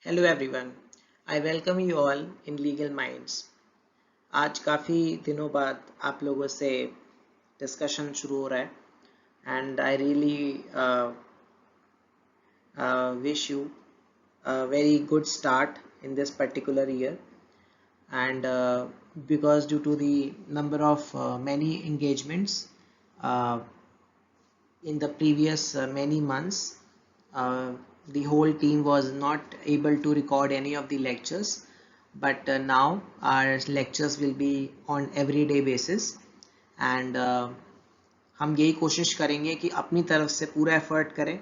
Hello everyone, I welcome you all in legal minds. आज काफ़ी दिनों बाद आप लोगों से डिस्कशन शुरू हो रहा है and I really wish you a very good start in this particular year, and because due to the number of many engagements uh, in the previous many months, uh, the whole team was not able to record any of the lectures, but now our lectures will be on everyday basis, and हम यही कोशिश करेंगे कि अपनी तरफ से पूरा effort करें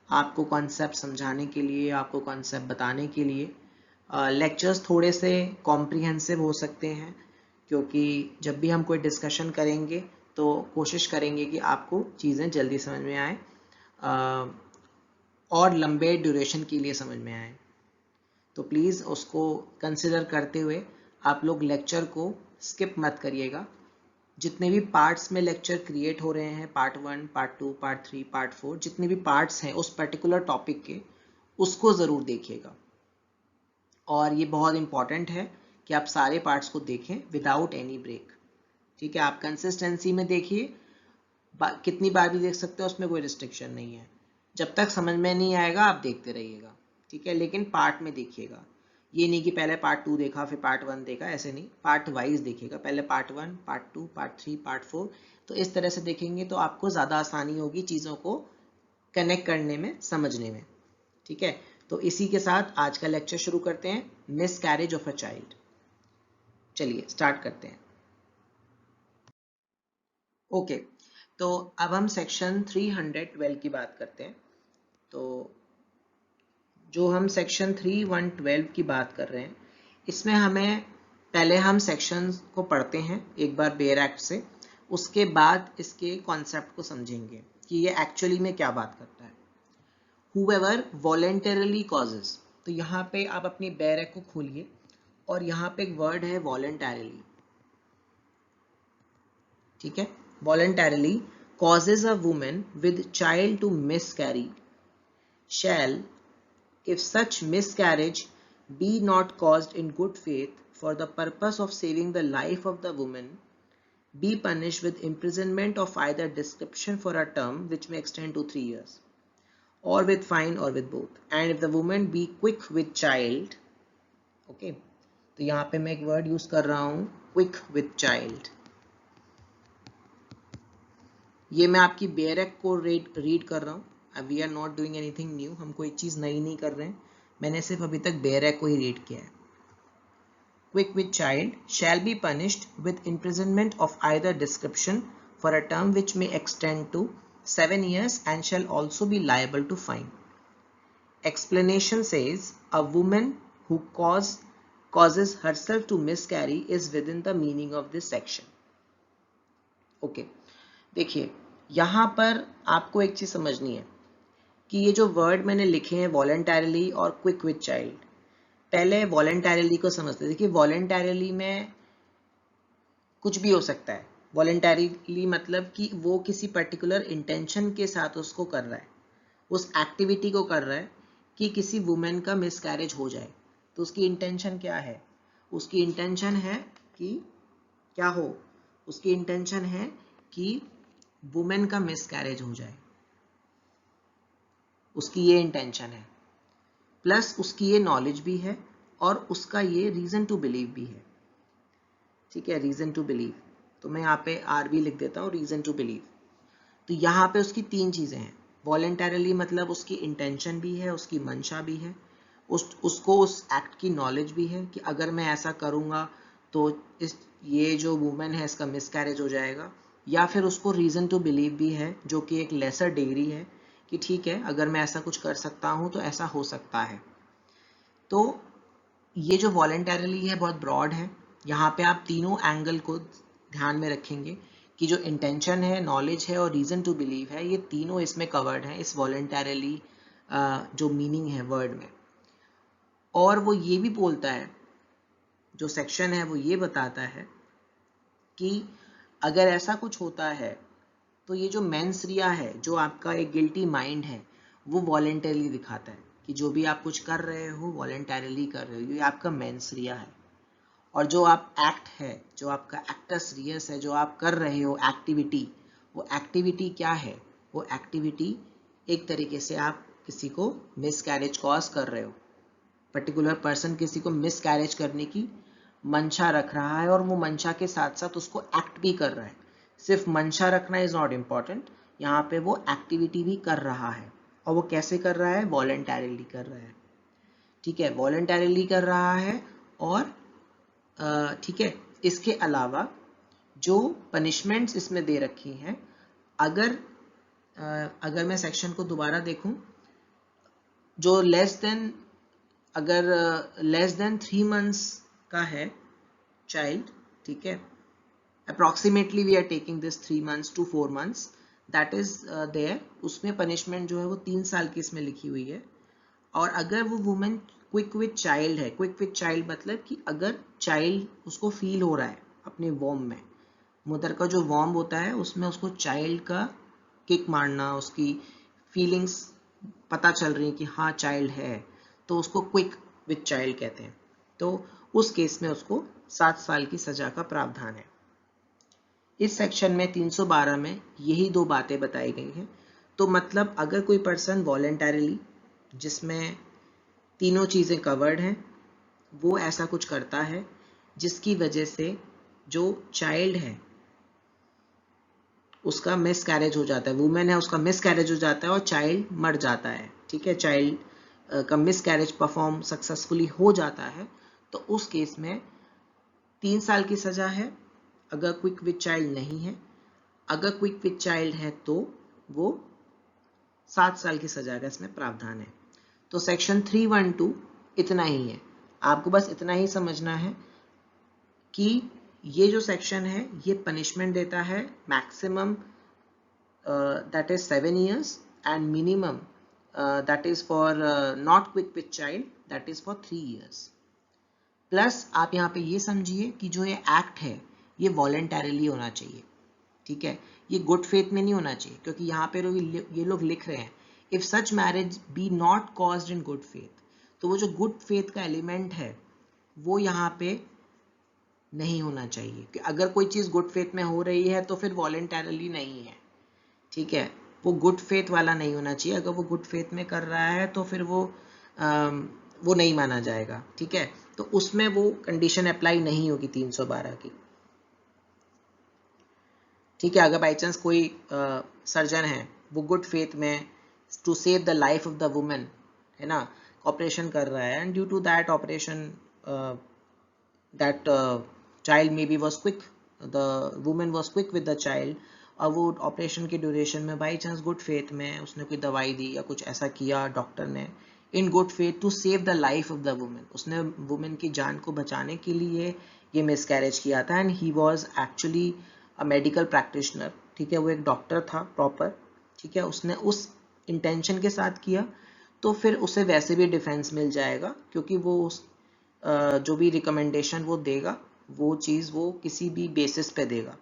आपको कॉन्सेप्ट समझाने के लिए, आपको कॉन्सेप्ट बताने के लिए। लेक्चर्स थोड़े से कॉम्प्रिहेंसिव हो सकते हैं, क्योंकि जब भी हम कोई डिस्कशन करेंगे तो कोशिश करेंगे कि आपको चीज़ें जल्दी समझ में आए और लंबे ड्यूरेशन के लिए समझ में आए। तो प्लीज़ उसको कंसिडर करते हुए आप लोग लेक्चर को स्किप मत करिएगा। जितने भी पार्ट्स में लेक्चर क्रिएट हो रहे हैं, पार्ट 1, पार्ट 2, पार्ट 3, पार्ट 4, जितने भी पार्ट्स हैं उस पर्टिकुलर टॉपिक के, उसको ज़रूर देखिएगा। और ये बहुत इंपॉर्टेंट है कि आप सारे पार्ट्स को देखें विदाउट एनी ब्रेक। ठीक है, आप कंसिस्टेंसी में देखिए, कितनी बार भी देख सकते हो, उसमें कोई रिस्ट्रिक्शन नहीं है। जब तक समझ में नहीं आएगा आप देखते रहिएगा, ठीक है, लेकिन पार्ट में देखिएगा। ये नहीं कि पहले पार्ट 2 देखा फिर पार्ट 1 देखा, ऐसे नहीं, पार्ट वाइज देखिएगा। पहले पार्ट 1, पार्ट 2, पार्ट 3, पार्ट 4। तो इस तरह से देखेंगे तो आपको ज़्यादा आसानी होगी चीज़ों को कनेक्ट करने में, समझने में। ठीक है, तो इसी के साथ आज का लेक्चर शुरू करते हैं, miss carriage of a child. चलिए स्टार्ट करते हैं। ओके, तो अब हम सेक्शन 312 की बात करते हैं। तो जो हम सेक्शन 312 की बात कर रहे हैं, इसमें हमें पहले हम सेक्शन को पढ़ते हैं एक बार बेयर एक्ट से, उसके बाद इसके कॉन्सेप्ट को समझेंगे कि ये एक्चुअली में क्या बात करता है। whoever voluntarily causes, तो यहाँ पे आप अपनी बेयर एक्ट को खोलिए और यहाँ पे एक वर्ड है voluntarily। ठीक है, voluntarily causes a woman with child to miscarry shall, if such miscarriage be not caused in good faith for the purpose of saving the life of the woman, be punished with imprisonment of either description for a term which may extend to 3 years, or with fine or with both, and if the woman be quick with child, okay, तो यहाँ पे मैं एक word use कर रहा हूँ quick with child। ये मैं आपकी बेयर एक्ट को रीड कर रहा हूँ। We are not doing anything new, हम कोई चीज़ नई नहीं कर रहे हैं, मैंने सिर्फ अभी तक बेयर एक्ट को ही रीड किया है। Quick with child shall be punished with imprisonment of either description for a term which may extend to 7 years and shall also be liable to fine. Explanation says a woman who causes herself to miscarry is within the meaning of this section. Okay, देखिए यहाँ पर आपको एक चीज समझनी है कि ये जो वर्ड मैंने लिखे हैं वॉलंटरली और क्विक विद चाइल्ड, पहले वॉलंटरली को समझते हैं। देखिए वॉलंटरली में कुछ भी हो सकता है। वॉलंटरली मतलब कि वो किसी पर्टिकुलर इंटेंशन के साथ उसको कर रहा है, उस एक्टिविटी को कर रहा है कि किसी वुमेन का मिसकैरेज हो जाए। तो उसकी इंटेंशन क्या है? उसकी इंटेंशन है कि क्या हो? उसकी इंटेंशन है कि वुमेन का मिसकैरेज हो जाए, उसकी ये इंटेंशन है, प्लस उसकी ये नॉलेज भी है और उसका ये रीजन टू बिलीव भी है। ठीक है, रीजन टू बिलीव, तो मैं यहाँ पे आर भी लिख देता हूँ, रीजन टू बिलीव। तो यहाँ पे उसकी 3 चीजें हैं। वॉलंटरली मतलब उसकी इंटेंशन भी है, उसकी मंशा भी है, उसको उस एक्ट की नॉलेज भी है कि अगर मैं ऐसा करूँगा तो ये जो वुमेन है इसका मिसकैरेज हो जाएगा, या फिर उसको रीजन टू बिलीव भी है, जो कि एक लेसर डिग्री है कि ठीक है अगर मैं ऐसा कुछ कर सकता हूँ तो ऐसा हो सकता है। तो ये जो वॉलंटरली है बहुत ब्रॉड है। यहाँ पे आप तीनों एंगल को ध्यान में रखेंगे कि जो इंटेंशन है, नॉलेज है और रीजन टू बिलीव है, ये तीनों इसमें कवर्ड हैं इस वॉलंटरली जो मीनिंग है वर्ड में। और वो ये भी बोलता है, जो सेक्शन है वो ये बताता है कि अगर ऐसा कुछ होता है तो ये जो मेंस रिया है, जो आपका एक गिल्टी माइंड है, वो वॉलंटरली दिखाता है। कि जो भी आप कुछ कर रहे हो वॉलेंटरली कर रहे हो, ये आपका मेंस रिया है। और जो आप एक्ट है, जो आपका एक्टस रियस है, जो आप कर रहे हो एक्टिविटी, वो एक्टिविटी क्या है? वो एक्टिविटी एक तरीके से आप किसी को मिसकैरेज कॉज कर रहे हो। पर्टिकुलर पर्सन किसी को मिसकैरेज करने की मंशा रख रहा है और वो मंशा के साथ साथ उसको एक्ट भी कर रहा है। सिर्फ मंशा रखना इज नॉट इम्पॉर्टेंट, यहाँ पे वो एक्टिविटी भी कर रहा है। और वो कैसे कर रहा है? वॉलेंटरली कर रहा है। ठीक है, वॉलेंटरली कर रहा है। और ठीक है, इसके अलावा जो पनिशमेंट्स इसमें दे रखी हैं, अगर मैं सेक्शन को दोबारा देखूं, जो अगर लेस देन 3 months का है चाइल्ड, ठीक है, approximately we are taking this 3 months to 4 months, that is there, उसमें पनिशमेंट जो है वो 3 साल की इसमें लिखी हुई है। और अगर वो वुमेन क्विक विथ चाइल्ड है, क्विक विथ चाइल्ड मतलब कि अगर चाइल्ड उसको फील हो रहा है अपने वॉर्म में, मदर का जो वॉर्म होता है उसमें उसको चाइल्ड का किक मारना, उसकी फीलिंग्स पता चल रही है कि हाँ चाइल्ड है, तो उसको क्विक विथ चाइल्ड कहते हैं। तो उस केस में उसको 7 साल की सजा का प्रावधान है। इस सेक्शन में 312 में यही 2 बातें बताई गई हैं। तो मतलब अगर कोई पर्सन वॉलेंटरली, जिसमें तीनों चीज़ें कवर्ड हैं, वो ऐसा कुछ करता है जिसकी वजह से जो चाइल्ड है उसका मिसकैरेज हो जाता है, वुमेन है उसका मिसकैरेज हो जाता है और चाइल्ड मर जाता है, ठीक है, चाइल्ड का मिसकैरेज परफॉर्म सक्सेसफुली हो जाता है, तो उस केस में 3 साल की सजा है अगर क्विक विथ चाइल्ड नहीं है। अगर क्विक विथ चाइल्ड है तो वो 7 साल की सजा का इसमें प्रावधान है। तो सेक्शन 312 इतना ही है, आपको बस इतना ही समझना है कि ये जो सेक्शन है ये पनिशमेंट देता है maximum that is 7 years and minimum that is for not quick with child that is for 3 years। Plus आप यहाँ पे ये समझिए कि जो ये एक्ट है ये वॉलेंटरली होना चाहिए, ठीक है, ये गुड फेथ में नहीं होना चाहिए, क्योंकि यहाँ पे ये लोग लिख रहे हैं if such marriage be not caused in good faith, तो वो जो गुड फेथ का एलिमेंट है वो यहाँ पे नहीं होना चाहिए कि अगर कोई चीज़ गुड फेथ में हो रही है तो फिर वॉलेंटरली नहीं है, ठीक है, वो गुड फेथ वाला नहीं होना चाहिए। अगर वो गुड फेथ में कर रहा है तो फिर वो नहीं माना जाएगा, ठीक है, तो उसमें वो कंडीशन अप्लाई नहीं होगी 312 की, ठीक है। अगर बाई चांस कोई सर्जन है वो गुड फेथ में to save the life of the women, है ना, ऑपरेशन कर रहा है and due to that operation that child may be was quick, the women was quick with the child, और वो ऑपरेशन के ड्यूरेशन में बाई चांस गुड फेथ में उसने कोई दवाई दी या कुछ ऐसा किया डॉक्टर ने in good faith to save the life of the women, उसने वुमेन की जान को बचाने के लिए ये मिसकैरेज किया था and he was actually a medical practitioner, ठीक है, वो एक डॉक्टर था प्रॉपर, ठीक है, उसने उस इंटेंशन के साथ किया, तो फिर उसे वैसे भी डिफेंस मिल जाएगा, क्योंकि वो जो भी रिकमेंडेशन वो देगा वो चीज़ वो किसी भी बेसिस पे देगा,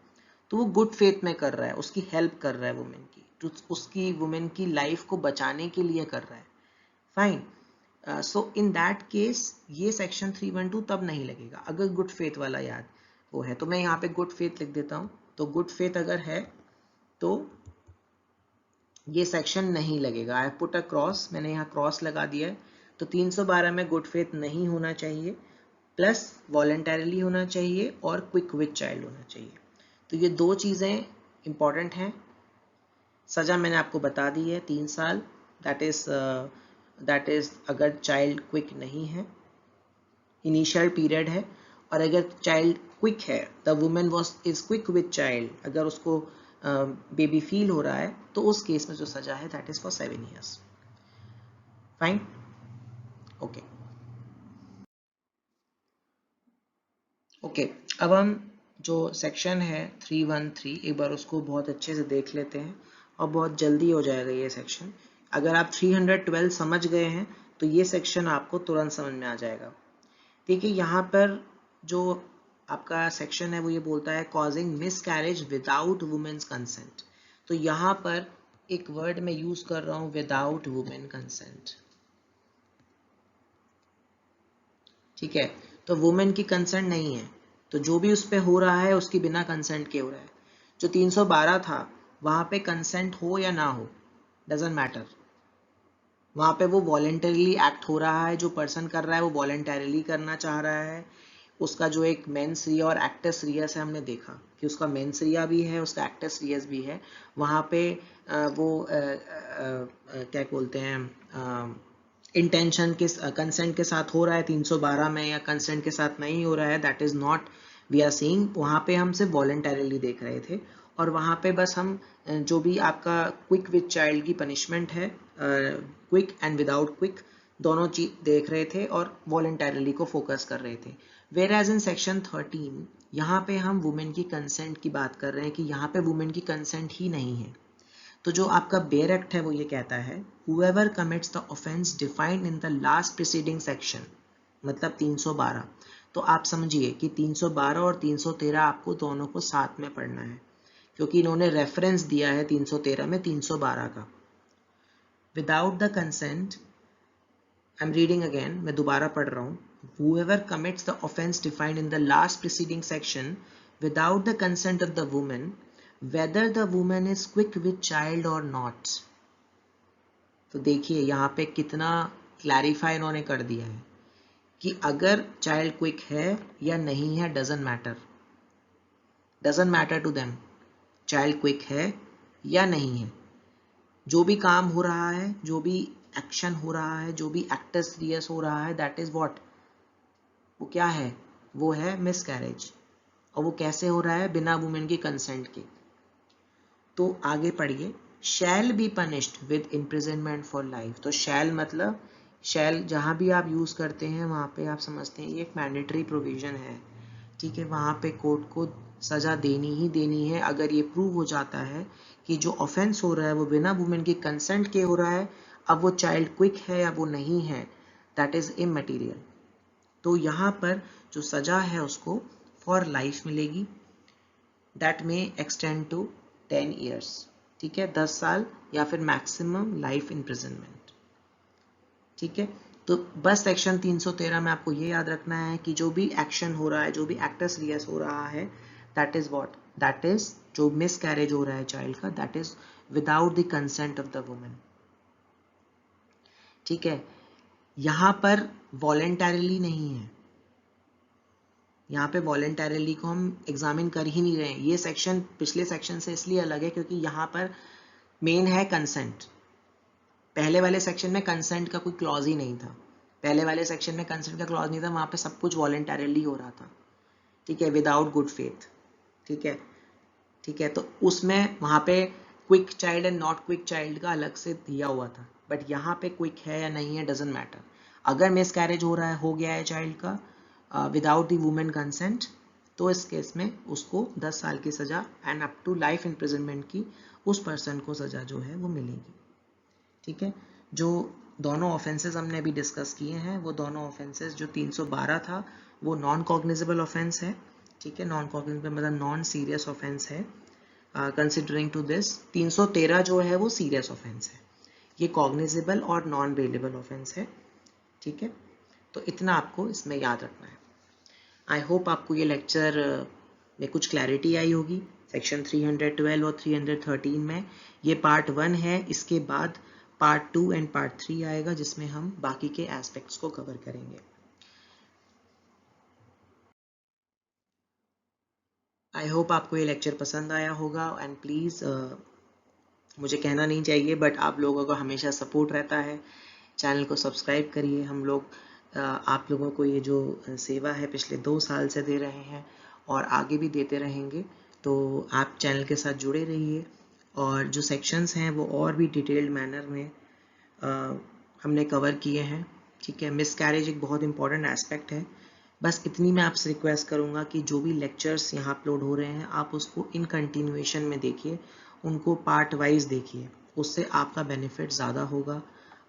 तो वो गुड फेथ में कर रहा है, उसकी हेल्प कर रहा है वुमेन की, तो उसकी वुमेन की लाइफ को बचाने के लिए कर रहा है, fine. So in that case ये सेक्शन 312 तब नहीं लगेगा अगर गुड फेथ वाला याद वो है। तो मैं यहाँ पे गुड फेथ लिख देता हूँ, तो गुड फेथ अगर है तो ये सेक्शन नहीं लगेगा। आई पुट अ क्रॉस, मैंने यहाँ क्रॉस लगा दिया है। तो 312 में गुड फेथ नहीं होना चाहिए, प्लस वॉलेंटरली होना चाहिए और क्विक विथ चाइल्ड होना चाहिए। तो ये 2 चीज़ें इंपॉर्टेंट हैं। सज़ा मैंने आपको बता दी है 3 साल, दैट इज़ अगर चाइल्ड क्विक नहीं है, इनिशियल पीरियड है, और अगर चाइल्ड क्विक है, the women is quick with child, अगर उसको बेबी फील हो रहा है, तो उस केस में जो सजा है that is for 7 years। Fine, okay okay. अब हम जो सेक्शन है 313 एक बार उसको बहुत अच्छे से देख लेते हैं और बहुत जल्दी हो जाएगा ये सेक्शन। अगर आप 312 समझ गए हैं तो ये सेक्शन आपको तुरंत समझ में आ जाएगा। देखिए यहाँ पर जो आपका सेक्शन है वो ये बोलता है causing miscarriage without women's consent. तो यहाँ पर एक वर्ड मैं यूज कर रहा हूँ विदाउट वुमेन कंसेंट, ठीक है, तो वुमेन की कंसेंट नहीं है, तो जो भी उस पर हो रहा है उसकी बिना कंसेंट के हो रहा है। जो 312 था वहाँ पे कंसेंट हो या ना हो डजेंट मैटर, वहाँ पे वो वॉलेंटरीली एक्ट हो रहा है, जो पर्सन कर रहा है वो वॉलेंटरीली करना चाह रहा है। उसका जो एक मेंस रिया और एक्टस रियस है, हमने देखा कि उसका मेंस रिया भी है, उसका एक्टस रियस भी है। वहाँ पे वो क्या बोलते हैं, इंटेंशन के कंसेंट के साथ हो रहा है 312 में, या कंसेंट के साथ नहीं हो रहा है, that is not we are seeing. वहाँ पे हम सिर्फ वॉलेंटरीली देख रहे थे, और वहाँ पे बस हम जो भी आपका क्विक विद चाइल्ड की पनिशमेंट है, क्विक एंड विदाउट क्विक, दोनों चीज देख रहे थे और वॉलेंटरीली को फोकस कर रहे थे। वेयर एज इन सेक्शन 13 यहाँ पे हम वुमेन की कंसेंट की बात कर रहे हैं कि यहाँ पे वुमेन की कंसेंट ही नहीं है। तो जो आपका बेयर एक्ट है वो ये कहता है whoever commits the offense defined in the last preceding section, मतलब 312। तो आप समझिए कि 312 और 313 आपको दोनों को साथ में पढ़ना है, क्योंकि इन्होंने रेफरेंस दिया है 313 में 312 का। Without the consent, I am reading again, मैं दोबारा पढ़ रहा हूँ, whoever commits the offense defined in the last preceding section without the consent of the woman, whether the woman is quick with child or not। तो देखिए यहाँ पे कितना क्लैरिफाई इन्होंने कर दिया है कि अगर चाइल्ड क्विक है या नहीं है doesn't matter, doesn't matter to them, child quick है या नहीं है, जो भी काम हो रहा है, जो भी एक्शन हो रहा है, जो भी एक्टस रियस हो रहा है, दैट इज व्हाट, वो क्या है, वो है मिसकैरेज। और वो कैसे हो रहा है, बिना वुमेन की कंसेंट के। तो आगे पढ़िए, shall be punished with imprisonment for life. तो शैल मतलब, शैल जहाँ भी आप यूज करते हैं वहाँ पे आप समझते हैं ये एक मैंडेटरी प्रोविजन है, ठीक है। वहाँ पे कोर्ट को सजा देनी ही देनी है अगर ये प्रूव हो जाता है कि जो ऑफेंस हो रहा है वो बिना वुमेन की कंसेंट के हो रहा है। अब वो चाइल्ड क्विक है या वो नहीं है, दैट इज इमैटेरियल। तो यहाँ पर जो सजा है उसको फॉर लाइफ मिलेगी, दैट में एक्सटेंड टू 10 ईयर्स, ठीक है, 10 साल या फिर मैक्सिमम लाइफ इम्प्रिजनमेंट, ठीक है। तो बस सेक्शन 313 में आपको ये याद रखना है कि जो भी एक्शन हो रहा है, जो भी एक्टस रियस हो रहा है, that is what, that is जो मिस कैरेज हो रहा है चाइल्ड का, that is without the consent of the women, ठीक है। यहाँ पर वॉलेंटरीली नहीं है, यहाँ पे वॉलेंटरीली को हम एग्जामिन कर ही नहीं रहे हैं। ये सेक्शन पिछले सेक्शन से इसलिए अलग है क्योंकि यहाँ पर मेन है कंसेंट। पहले वाले सेक्शन में कंसेंट का कोई क्लॉज ही नहीं था, पहले वाले सेक्शन में कंसेंट का क्लॉज नहीं था, वहाँ पे सब कुछ वॉलेंटरीली हो रहा था, ठीक है, विदाउट गुड फेथ, ठीक है, ठीक है। तो उसमें वहाँ पे quick child and not quick child का अलग से दिया हुआ था, बट यहाँ पे क्विक है या नहीं है डजेंट मैटर। अगर मिस कैरेज हो रहा है, हो गया है चाइल्ड का विदाउट द वुमेन कंसेंट, तो इस केस में उसको 10 साल की सजा and up to life imprisonment की उस पर्सन को सजा जो है वो मिलेगी, ठीक है। जो दोनों ऑफेंसेस हमने अभी डिस्कस किए हैं, वो दोनों ऑफेंसेस, जो 312 था वो नॉन कॉग्निजेबल ऑफेंस है, ठीक है, नॉन कॉग्निजेबल मतलब नॉन सीरियस ऑफेंस है कंसिडरिंग टू दिस। 313 जो है वो सीरियस ऑफेंस है, ये कॉग्निजेबल और नॉन बेलेबल ऑफेंस है, ठीक है। तो इतना आपको इसमें याद रखना है। आई होप आपको ये लेक्चर में कुछ क्लैरिटी आई होगी। सेक्शन 312 और 313 में ये पार्ट 1 है, इसके बाद पार्ट 2 एंड पार्ट 3 आएगा जिसमें हम बाकी के एस्पेक्ट्स को कवर करेंगे। आई होप आपको ये लेक्चर पसंद आया होगा एंड प्लीज़ मुझे कहना नहीं चाहिए बट आप लोगों का हमेशा सपोर्ट रहता है। चैनल को सब्सक्राइब करिए। हम लोग आप लोगों को ये जो सेवा है पिछले 2 साल से दे रहे हैं और आगे भी देते रहेंगे, तो आप चैनल के साथ जुड़े रहिए। और जो सेक्शंस हैं वो और भी डिटेल्ड मैनर में हमने कवर किए हैं, ठीक है। मिसकैरेज एक बहुत इंपॉर्टेंट एस्पेक्ट है। बस इतनी मैं आपसे रिक्वेस्ट करूँगा कि जो भी लेक्चर्स यहाँ अपलोड हो रहे हैं आप उसको इन कंटिन्यूएशन में देखिए, उनको पार्ट वाइज देखिए, उससे आपका बेनिफिट ज़्यादा होगा।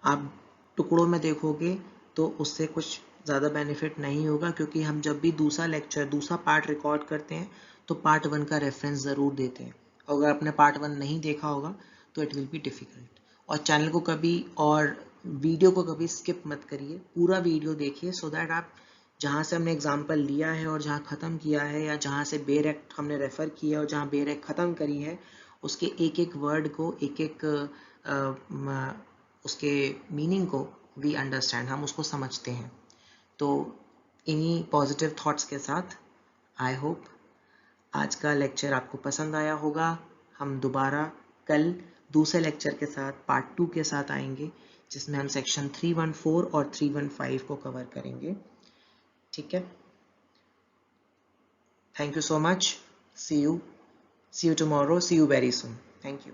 आप टुकड़ों में देखोगे तो उससे कुछ ज़्यादा बेनिफिट नहीं होगा, क्योंकि हम जब भी दूसरा लेक्चर, दूसरा पार्ट रिकॉर्ड करते हैं तो पार्ट 1 का रेफरेंस ज़रूर देते हैं। अगर आपने पार्ट 1 नहीं देखा होगा तो इट विल बी डिफ़िकल्ट। और चैनल को कभी और वीडियो को कभी स्किप मत करिए, पूरा वीडियो देखिए सो दैट आप जहाँ से हमने एग्जाम्पल लिया है और जहाँ ख़त्म किया है, या जहाँ से बेयर एक्ट हमने रेफ़र किया और जहाँ बेयर एक्ट ख़त्म करी है, उसके एक एक वर्ड को, एक एक उसके मीनिंग को वी अंडरस्टैंड, हम उसको समझते हैं। तो इन्हीं पॉजिटिव थॉट्स के साथ आई होप आज का लेक्चर आपको पसंद आया होगा। हम दोबारा कल दूसरे लेक्चर के साथ पार्ट 2 के साथ आएंगे, जिसमें हम सेक्शन 314 और 315 को कवर करेंगे। ठीक है, thank you so much, see you tomorrow, see you very soon, thank you.